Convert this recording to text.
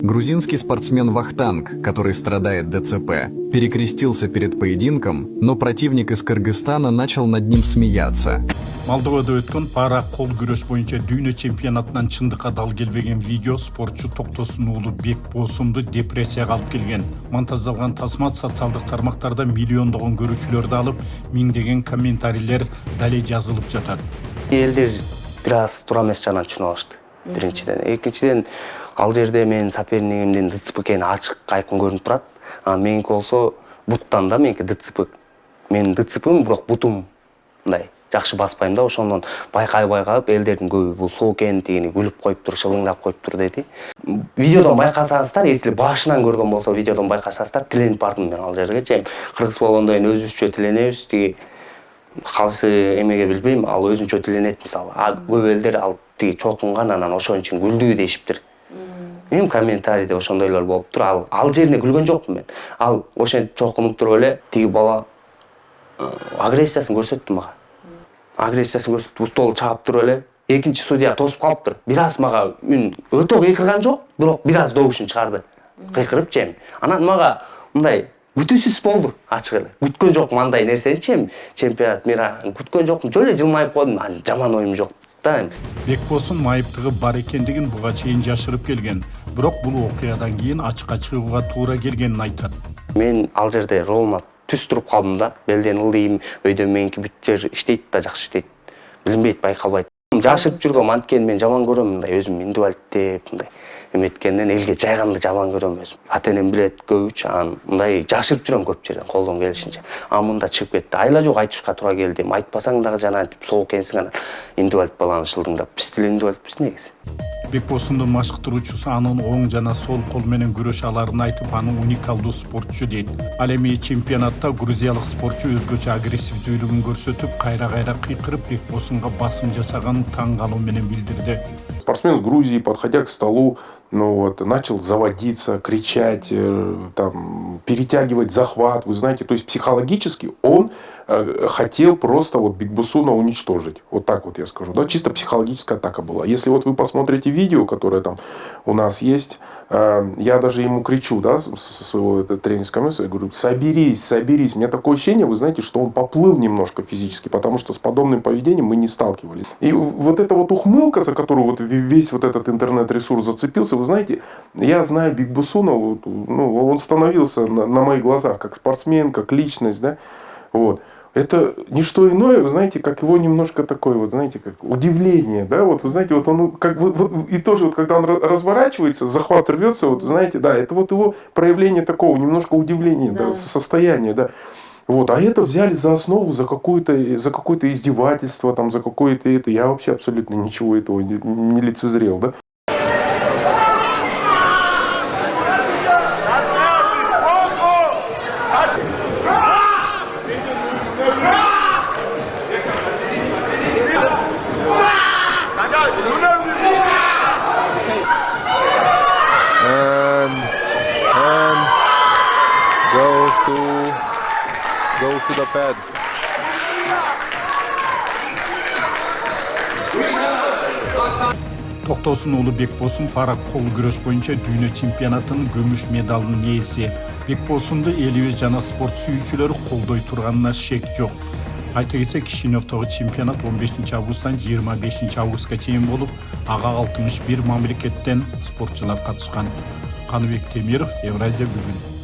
Грузинский спортсмен Вахтанг, который страдает ДЦП, перекрестился перед поединком, но противник из Кыргызстана начал над ним смеяться. Молдовада өткөн пара кол күрөш боюнча дүйнө чемпионатынан чындыкка дал келбеген видео спортчу Токтосун уулу Бекбосунду депрессияга алып келген. Монтаждалган тасма социалдык тармактарда миллиондогон көрүүчүлөрдү алып, миңдеген комментарийлер дале жазылып жатат. Элдер бир аз туура эмес жагынан түшүнүп алышты. Биринчиден, экинчиден ал жерде менин сопернигимдин ДЦП экени ачык айкын көрүнүп турат. Меники болсо буттан да меники ДЦП. Менин ДЦПым бирок бутум мындай жакшы баспайм да, ошондон байкап элдердин көбү бул соо экенин тигини күлүп коюптур, шылыңдап коюптур деди. Видеодон байкасаңыздар, если башынан көргөн болсо видеодон байкасаңыздар, тиленип бардым мен ал жерге. Кыргыз болгондон кийин өзүбүзчө тиленебиз, тиги калсы эмеге билбейм, ал өзүнчө тиленет мисалы. Көп элдер ал тиги чокунган, анан ошон үчүн күлдү дейишиптир. Мен комментарийде ошондойлор болуптур. Ал жерине күлгөн жокмун мен. Ал ошентип чокунуп туруп эле тиги бала агрессиясын көрсөттү мага. Агрессиясын көрсөтүп стол чаап туруп эле экинчи судья тосуп калыптыр. Бир аз мага үн өтө кыйкырган жок, бирок бир аз добушун чыгарды. Кыйкырып Анан мага мындай күтүүсүз болду, ачык эле. Күткөн жокмун андай нерсени чемпионат мира күткөн жокмун. Жөн эле жылмайып койдум. Жаман оюм жок да. Бекбосун майыптыгы бар экендигин буга чейин жашырып келген. Бирок бул окуядан кийин ачыкка чыгууга туура келгенин айтат. Мен ал жерде ролума түз туруп калдым да. Белден ылдыйм, өйдө меники бүт жер иштейт да, жакшы иштейт. Билинбейт, байкалбайт. Жашырып жүргөм, анткени мен жаман көрөм мындай өзүм индивидуалдеп мындай эметкенден элге жайганды жаман көрөм өзүм. Ата-энем билет көбүчө, мындай жашырып жүрөм көп жерден колдон келишинче. Мында чыгып кетти. Айла жок айтышка туура келди. Айтпасаң дагы жана антип соо экенсиң, анан индивидуалдеп баланы шылдыңдап. Биз деле индивидуалдеппиз негизи. Бекбосундун машыктыруучусу анын оң жана сол кол менен күрөш аларын айтып, аны уникалдуу спортчу дейт. Ал эми чемпионатта грузиялык спортчу өзгөчө агрессивдүүлүгүн көрсөтүп, кайра кыйкырып Бекбосунга басым жасаганын таң калуу менен билдирди. Спортсмен из Грузии, подходя к столу, начал заводиться, кричать, перетягивать захват, вы знаете, то есть психологически он хотел просто Бекбосуна уничтожить. Вот так вот я скажу. Да? Чисто психологическая атака была. Если вы посмотрите видео, которое там у нас есть, я даже ему кричу, да, со своего тренерского места, я говорю, соберись. У меня такое ощущение, вы знаете, что он поплыл немножко физически, потому что с подобным поведением мы не сталкивались. И вот эта ухмылка, за которую весь этот интернет-ресурс зацепился, вы знаете, я знаю Бекбосуна, он становился на моих глазах как спортсмен, как личность, да, вот. Это не что иное, вы знаете, как его немножко такое, знаете, как удивление, да, вы знаете, он как и тоже, когда он разворачивается, захват рвется, знаете, да, это его проявление такого немножко удивления, да, состояния, да. А это взяли за основу, за какое-то издевательство, за какое-то это. Я вообще абсолютно ничего этого не лицезрел, да. Goes to the pad. Токтосун уулу Бекбосун пара кол күрөш боюнча дүйнө чемпионатынын күмүш медалынын ээси. Бекбосунду элибиз жана спорт сүйүүчүлөр колдой турганына шек жок. Айта кетсек, Кишиневдогу чемпионат 15 августтан 25 августка чейин болуп, ага 61 мамлекеттен спортчулар катышкан. Каныбек Темиров, Евразия бүгүн.